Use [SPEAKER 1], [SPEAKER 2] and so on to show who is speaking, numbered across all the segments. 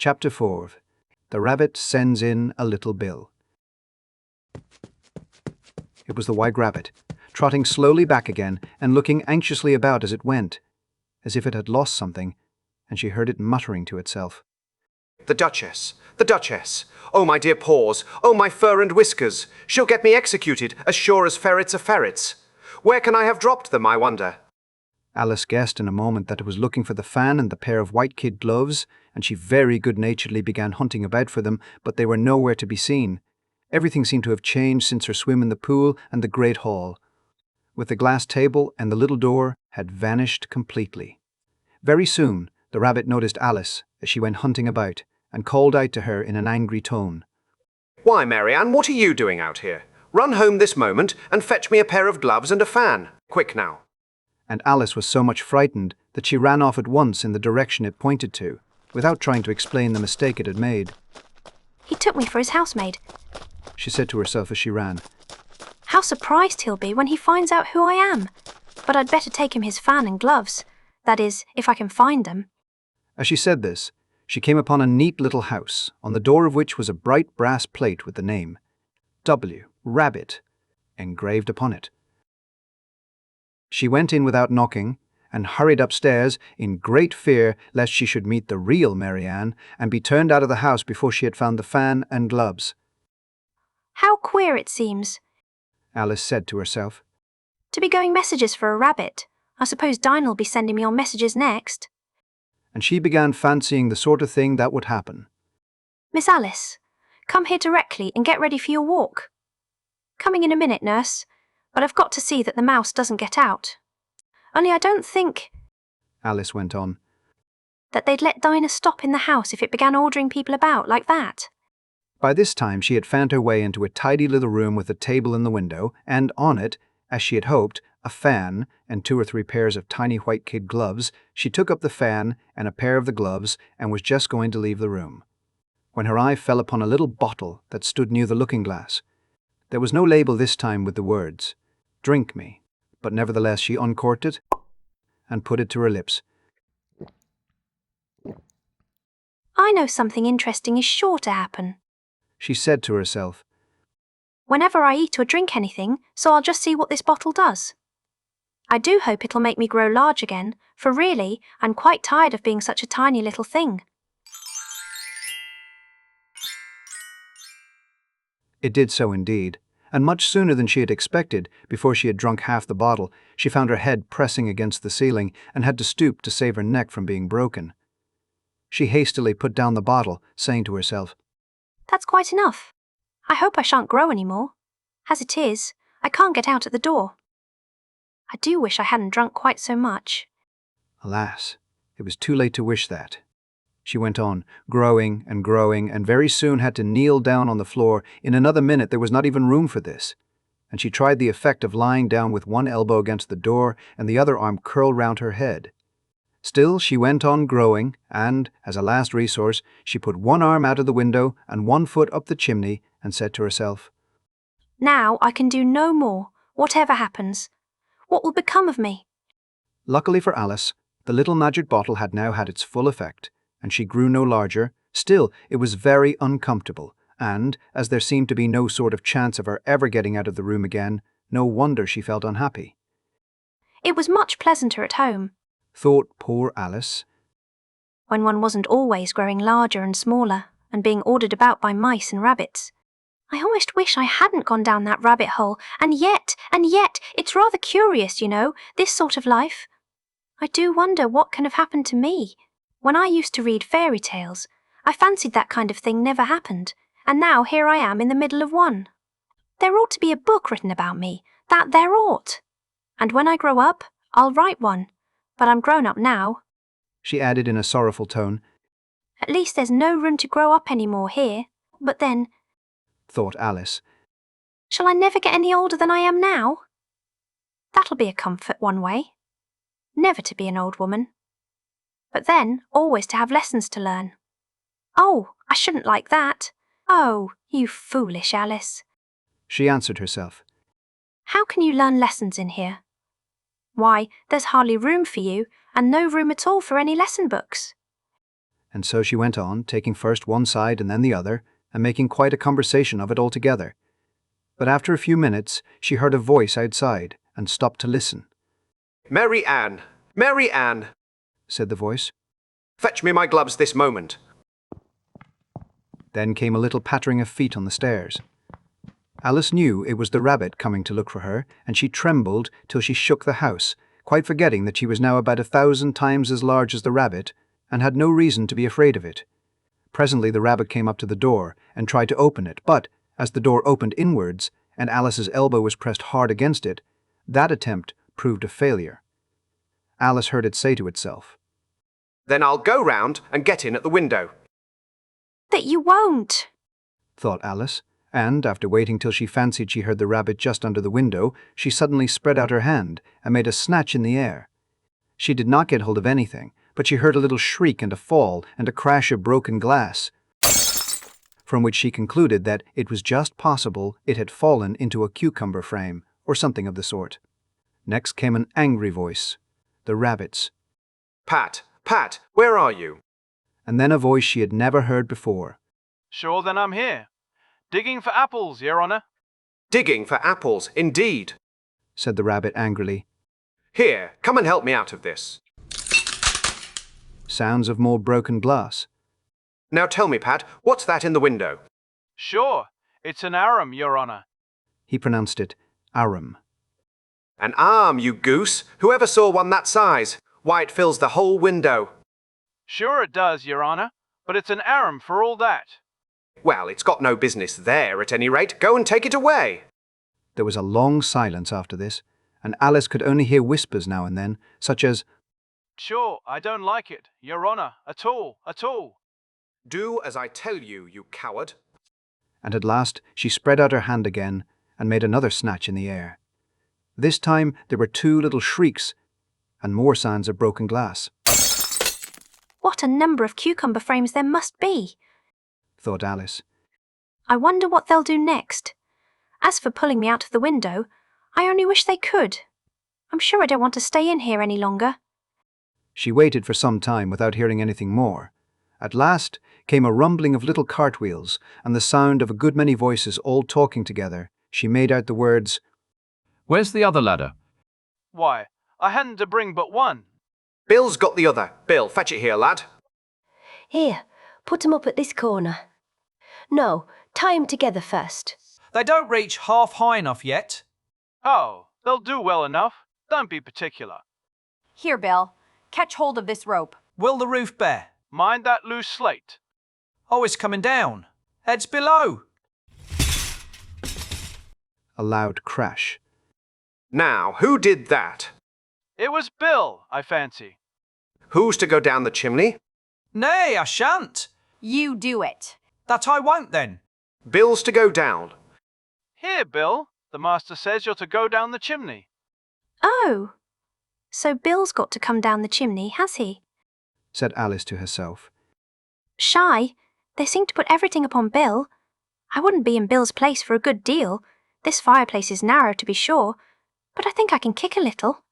[SPEAKER 1] Chapter 4. The Rabbit Sends in a Little Bill. It was the White Rabbit, trotting slowly back again and looking anxiously about as it went, as if it had lost something, and she heard it muttering to itself.
[SPEAKER 2] The Duchess! The Duchess! Oh, my dear paws! Oh, my fur and whiskers! She'll get me executed, as sure as ferrets are ferrets! Where can I have dropped them, I wonder?
[SPEAKER 1] Alice guessed in a moment that it was looking for the fan and the pair of white kid gloves, and she very good-naturedly began hunting about for them, but they were nowhere to be seen. Everything seemed to have changed since her swim in the pool and the great hall, with the glass table and the little door had vanished completely. Very soon the rabbit noticed Alice as she went hunting about, and called out to her in an angry tone.
[SPEAKER 2] Why, Marianne, what are you doing out here? Run home this moment and fetch me a pair of gloves and a fan. Quick now.
[SPEAKER 1] And Alice was so much frightened that she ran off at once in the direction it pointed to, without trying to explain the mistake it had made.
[SPEAKER 3] He took me for his housemaid,
[SPEAKER 1] she said to herself as she ran.
[SPEAKER 3] How surprised he'll be when he finds out who I am. But I'd better take him his fan and gloves. That is, if I can find them.
[SPEAKER 1] As she said this, she came upon a neat little house, on the door of which was a bright brass plate with the name W. Rabbit engraved upon it. She went in without knocking, and hurried upstairs in great fear lest she should meet the real Marianne and be turned out of the house before she had found the fan and gloves.
[SPEAKER 3] How queer it seems,
[SPEAKER 1] Alice said to herself,
[SPEAKER 3] to be going messages for a rabbit. I suppose Dinah'll be sending me on messages next.
[SPEAKER 1] And she began fancying the sort of thing that would happen.
[SPEAKER 3] Miss Alice, come here directly and get ready for your walk. Coming in a minute, nurse, but I've got to see that the mouse doesn't get out. Only I don't think,
[SPEAKER 1] Alice went on,
[SPEAKER 3] that they'd let Dinah stop in the house if it began ordering people about like that.
[SPEAKER 1] By this time she had found her way into a tidy little room with a table in the window, and on it, as she had hoped, a fan and 2 or 3 pairs of tiny white kid gloves. She took up the fan and a pair of the gloves and was just going to leave the room, when her eye fell upon a little bottle that stood near the looking-glass. There was no label this time with the words, "Drink me," but nevertheless she uncorked it and put it to her lips.
[SPEAKER 3] I know something interesting is sure to happen,
[SPEAKER 1] she said to herself,
[SPEAKER 3] whenever I eat or drink anything, so I'll just see what this bottle does. I do hope it'll make me grow large again, for really, I'm quite tired of being such a tiny little thing.
[SPEAKER 1] It did so indeed, and much sooner than she had expected. Before she had drunk half the bottle, she found her head pressing against the ceiling and had to stoop to save her neck from being broken. She hastily put down the bottle, saying to herself,
[SPEAKER 3] That's quite enough. I hope I shan't grow any more. As it is, I can't get out at the door. I do wish I hadn't drunk quite so much.
[SPEAKER 1] Alas, it was too late to wish that. She went on, growing, and very soon had to kneel down on the floor. In another minute there was not even room for this, and she tried the effect of lying down with one elbow against the door and the other arm curled round her head. Still she went on growing, and, as a last resource, she put one arm out of the window and one foot up the chimney and said to herself,
[SPEAKER 3] Now I can do no more, whatever happens. What will become of me?
[SPEAKER 1] Luckily for Alice, the little magic bottle had now had its full effect, and she grew no larger. Still, it was very uncomfortable, and, as there seemed to be no sort of chance of her ever getting out of the room again, no wonder she felt unhappy.
[SPEAKER 3] It was much pleasanter at home,
[SPEAKER 1] thought poor Alice,
[SPEAKER 3] when one wasn't always growing larger and smaller and being ordered about by mice and rabbits. I almost wish I hadn't gone down that rabbit hole, and yet, it's rather curious, you know, this sort of life. I do wonder what can have happened to me. When I used to read fairy tales, I fancied that kind of thing never happened, and now here I am in the middle of one. There ought to be a book written about me, that there ought. And when I grow up, I'll write one, but I'm grown up now,
[SPEAKER 1] she added in a sorrowful tone.
[SPEAKER 3] At least there's no room to grow up any more here, but then,
[SPEAKER 1] thought Alice,
[SPEAKER 3] shall I never get any older than I am now? That'll be a comfort one way. Never to be an old woman. But then, always to have lessons to learn. Oh, I shouldn't like that. Oh, you foolish Alice,
[SPEAKER 1] she answered herself.
[SPEAKER 3] How can you learn lessons in here? Why, there's hardly room for you, and no room at all for any lesson books.
[SPEAKER 1] And so she went on, taking first one side and then the other, and making quite a conversation of it altogether. But after a few minutes, she heard a voice outside and stopped to listen.
[SPEAKER 2] Mary Ann, Mary Ann,
[SPEAKER 1] said the voice.
[SPEAKER 2] fetch me my gloves this moment.
[SPEAKER 1] Then came a little pattering of feet on the stairs. Alice knew it was the rabbit coming to look for her, and she trembled till she shook the house, quite forgetting that she was now about 1,000 times as large as the rabbit, and had no reason to be afraid of it. Presently the rabbit came up to the door and tried to open it, but, as the door opened inwards, and Alice's elbow was pressed hard against it, that attempt proved a failure. Alice heard it say to itself,
[SPEAKER 2] Then I'll go round and get in at the window.
[SPEAKER 3] That you won't,
[SPEAKER 1] thought Alice, and, after waiting till she fancied she heard the rabbit just under the window, she suddenly spread out her hand and made a snatch in the air. She did not get hold of anything, but she heard a little shriek and a fall and a crash of broken glass, from which she concluded that it was just possible it had fallen into a cucumber frame, or something of the sort. Next came an angry voice, the rabbit's.
[SPEAKER 2] Pat, Pat, where are you?
[SPEAKER 1] And then a voice she had never heard before.
[SPEAKER 4] Sure, then I'm here. Digging for apples, Your Honour.
[SPEAKER 2] Digging for apples, indeed,
[SPEAKER 1] said the rabbit angrily.
[SPEAKER 2] Here, come and help me out of this.
[SPEAKER 1] Sounds of more broken glass.
[SPEAKER 2] Now tell me, Pat, what's that in the window?
[SPEAKER 4] Sure, it's an arum, Your Honour.
[SPEAKER 1] He pronounced it arum.
[SPEAKER 2] An arm, you goose! Whoever saw one that size? Why, it fills the whole window.
[SPEAKER 4] Sure it does, Your Honour, but it's an arum for all that.
[SPEAKER 2] Well, it's got no business there, at any rate. Go and take it away.
[SPEAKER 1] There was a long silence after this, and Alice could only hear whispers now and then, such as,
[SPEAKER 4] Sure, I don't like it, Your Honour, at all, at all.
[SPEAKER 2] Do as I tell you, you coward.
[SPEAKER 1] and at last she spread out her hand again and made another snatch in the air. This time there were 2 little shrieks and more sounds of broken glass.
[SPEAKER 3] what a number of cucumber frames there must be,
[SPEAKER 1] Thought Alice.
[SPEAKER 3] I wonder what they'll do next. As for pulling me out of the window, I only wish they could. I'm sure I don't want to stay in here any longer.
[SPEAKER 1] She waited for some time without hearing anything more. At last came a rumbling of little cartwheels and the sound of a good many voices all talking together. She made out the words,
[SPEAKER 5] Where's the other ladder?
[SPEAKER 4] Why, I hadn't to bring but one.
[SPEAKER 2] Bill's got the other. Bill, fetch it here, lad.
[SPEAKER 6] Here, put 'em up at this corner. No, tie 'em together first.
[SPEAKER 7] They don't reach half high enough yet.
[SPEAKER 4] Oh, they'll do well enough. Don't be particular.
[SPEAKER 8] Here, Bill. Catch hold of this rope.
[SPEAKER 7] Will the roof bear?
[SPEAKER 4] Mind that loose slate.
[SPEAKER 7] Oh, it's coming down. Heads below.
[SPEAKER 1] a loud crash.
[SPEAKER 2] Now, who did that?
[SPEAKER 4] It was Bill, I fancy.
[SPEAKER 2] Who's to go down the chimney?
[SPEAKER 7] Nay, I shan't.
[SPEAKER 8] You do it.
[SPEAKER 7] That I won't then.
[SPEAKER 2] Bill's to go down.
[SPEAKER 4] Here, Bill. The master says you're to go down the chimney.
[SPEAKER 3] Oh, so Bill's got to come down the chimney, has he?
[SPEAKER 1] Said Alice to herself.
[SPEAKER 3] Shy, they seem to put everything upon Bill. I wouldn't be in Bill's place for a good deal. This fireplace is narrow, to be sure, but I think I can kick a little.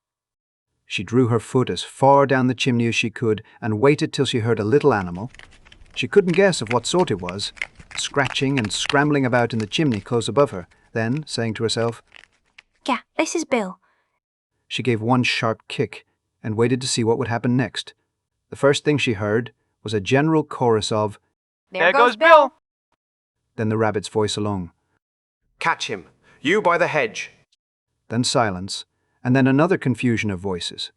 [SPEAKER 1] She drew her foot as far down the chimney as she could and waited till she heard a little animal. She couldn't guess of what sort it was, scratching and scrambling about in the chimney close above her. Then, saying to herself,
[SPEAKER 3] Yeah, this is Bill.
[SPEAKER 1] she gave one sharp kick and waited to see what would happen next. The first thing she heard was a general chorus of,
[SPEAKER 8] There goes Bill.
[SPEAKER 1] then the rabbit's voice alone.
[SPEAKER 2] Catch him. You by the hedge.
[SPEAKER 1] Then silence, and then another confusion of voices.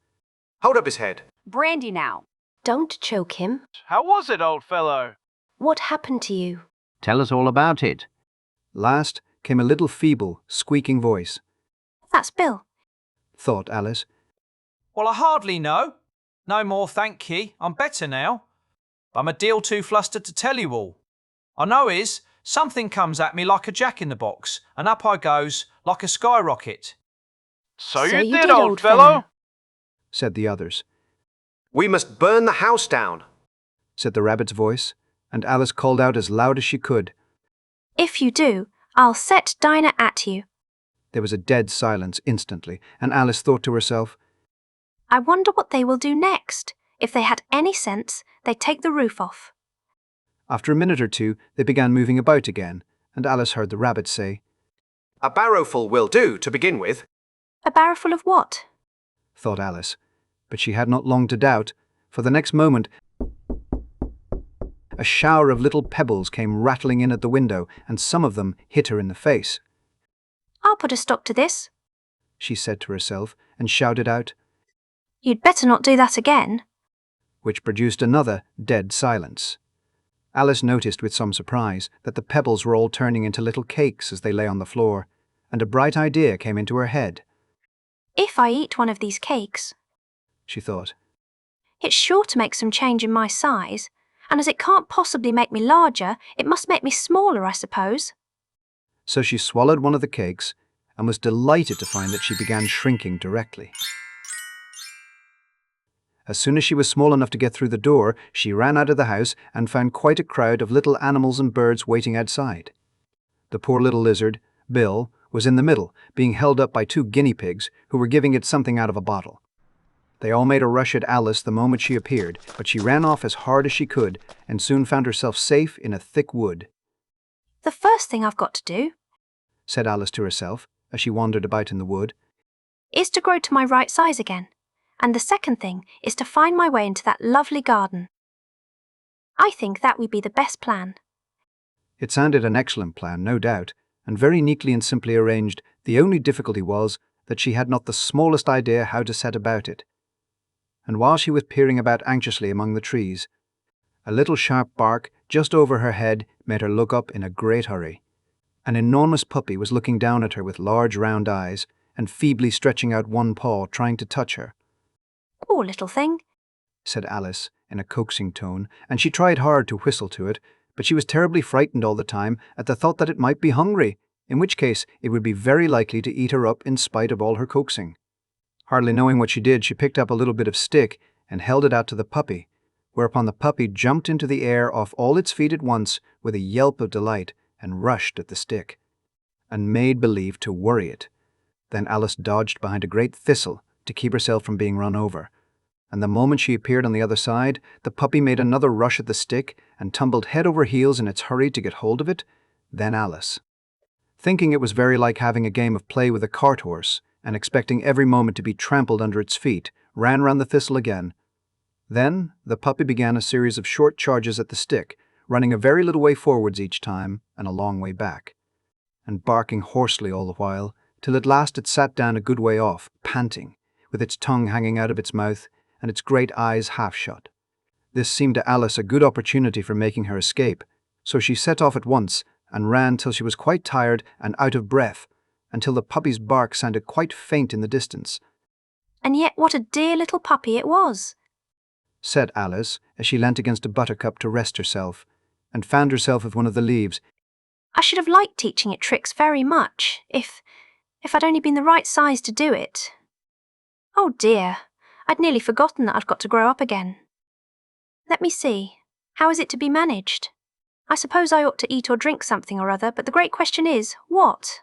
[SPEAKER 2] Hold up his head.
[SPEAKER 8] Brandy now.
[SPEAKER 6] Don't choke him.
[SPEAKER 4] How was it, old fellow?
[SPEAKER 6] What happened to you?
[SPEAKER 5] Tell us all about it.
[SPEAKER 1] Last came a little feeble, squeaking voice.
[SPEAKER 3] That's Bill.
[SPEAKER 1] Thought Alice.
[SPEAKER 7] Well, I hardly know. No more, thank ye. I'm better now. But I'm a deal too flustered to tell you all. I know is, something comes at me like a jack-in-the-box, and up I goes like a skyrocket.
[SPEAKER 4] So you did, old fellow.
[SPEAKER 1] Said the others.
[SPEAKER 2] We must burn the house down.
[SPEAKER 1] Said the rabbit's voice, and Alice called out as loud as she could.
[SPEAKER 3] If you do, I'll set Dinah at you.
[SPEAKER 1] There was a dead silence instantly, and Alice thought to herself,
[SPEAKER 3] I wonder what they will do next. If they had any sense, they'd take the roof off.
[SPEAKER 1] After a minute or two, they began moving about again, and Alice heard the rabbit say,
[SPEAKER 2] A barrowful will do, to begin with.
[SPEAKER 3] A barrowful of what?
[SPEAKER 1] thought Alice. But she had not long to doubt, for the next moment a shower of little pebbles came rattling in at the window, and some of them hit her in the face.
[SPEAKER 3] I'll put a stop to this,
[SPEAKER 1] she said to herself, and shouted out,
[SPEAKER 3] You'd better not do that again.
[SPEAKER 1] which produced another dead silence. Alice noticed with some surprise that the pebbles were all turning into little cakes as they lay on the floor, and a bright idea came into her head.
[SPEAKER 3] If I eat one of these cakes,
[SPEAKER 1] She thought,
[SPEAKER 3] it's sure to make some change in my size, and as it can't possibly make me larger, it must make me smaller, I suppose.
[SPEAKER 1] so she swallowed one of the cakes and was delighted to find that she began shrinking directly. As soon as she was small enough to get through the door, she ran out of the house and found quite a crowd of little animals and birds waiting outside. The poor little lizard, Bill, was in the middle, being held up by 2 guinea pigs who were giving it something out of a bottle. They all made a rush at Alice the moment she appeared, but she ran off as hard as she could and soon found herself safe in a thick wood.
[SPEAKER 3] The first thing I've got to do,
[SPEAKER 1] Said Alice to herself as she wandered about in the wood.
[SPEAKER 3] is to grow to my right size again, and the second thing is to find my way into that lovely garden. I think that would be the best plan.
[SPEAKER 1] It sounded an excellent plan, no doubt, and very neatly and simply arranged. The only difficulty was that she had not the smallest idea how to set about it. And while she was peering about anxiously among the trees, a little sharp bark just over her head made her look up in a great hurry. An enormous puppy was looking down at her with large round eyes and feebly stretching out one paw, trying to touch her.
[SPEAKER 3] Poor little thing.
[SPEAKER 1] Said Alice in a coaxing tone, and she tried hard to whistle to it, but she was terribly frightened all the time at the thought that it might be hungry, in which case it would be very likely to eat her up in spite of all her coaxing. Hardly knowing what she did, she picked up a little bit of stick and held it out to the puppy, whereupon the puppy jumped into the air off all its feet at once with a yelp of delight and rushed at the stick, and made believe to worry it. Then Alice dodged behind a great thistle to keep herself from being run over, and the moment she appeared on the other side, the puppy made another rush at the stick and tumbled head over heels in its hurry to get hold of it. Then Alice, thinking it was very like having a game of play with a cart horse, and expecting every moment to be trampled under its feet, ran round the thistle again. Then the puppy began a series of short charges at the stick, running a very little way forwards each time and a long way back, and barking hoarsely all the while, till at last it sat down a good way off, panting, with its tongue hanging out of its mouth and its great eyes half shut. This seemed to Alice a good opportunity for making her escape, so she set off at once and ran till she was quite tired and out of breath, until the puppy's bark sounded quite faint in the distance.
[SPEAKER 3] And yet what a dear little puppy it was,
[SPEAKER 1] said Alice as she leant against a buttercup to rest herself, and fanned herself with one of the leaves.
[SPEAKER 3] I should have liked teaching it tricks very much, if I'd only been the right size to do it. Oh dear, I'd nearly forgotten that I'd got to grow up again. Let me see, how is it to be managed? I suppose I ought to eat or drink something or other, but the great question is, what?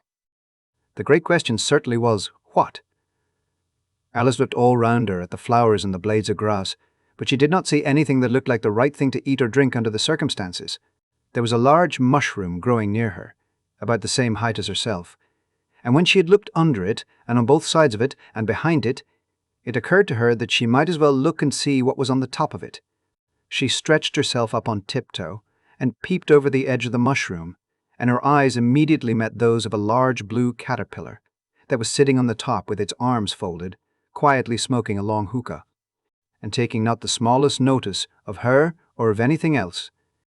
[SPEAKER 1] The great question certainly was, what? Alice looked all round her at the flowers and the blades of grass, but she did not see anything that looked like the right thing to eat or drink under the circumstances. There was a large mushroom growing near her, about the same height as herself, and when she had looked under it, and on both sides of it, and behind it, it occurred to her that she might as well look and see what was on the top of it. She stretched herself up on tiptoe, and peeped over the edge of the mushroom, and her eyes immediately met those of a large blue caterpillar that was sitting on the top with its arms folded, quietly smoking a long hookah, and taking not the smallest notice of her or of anything else.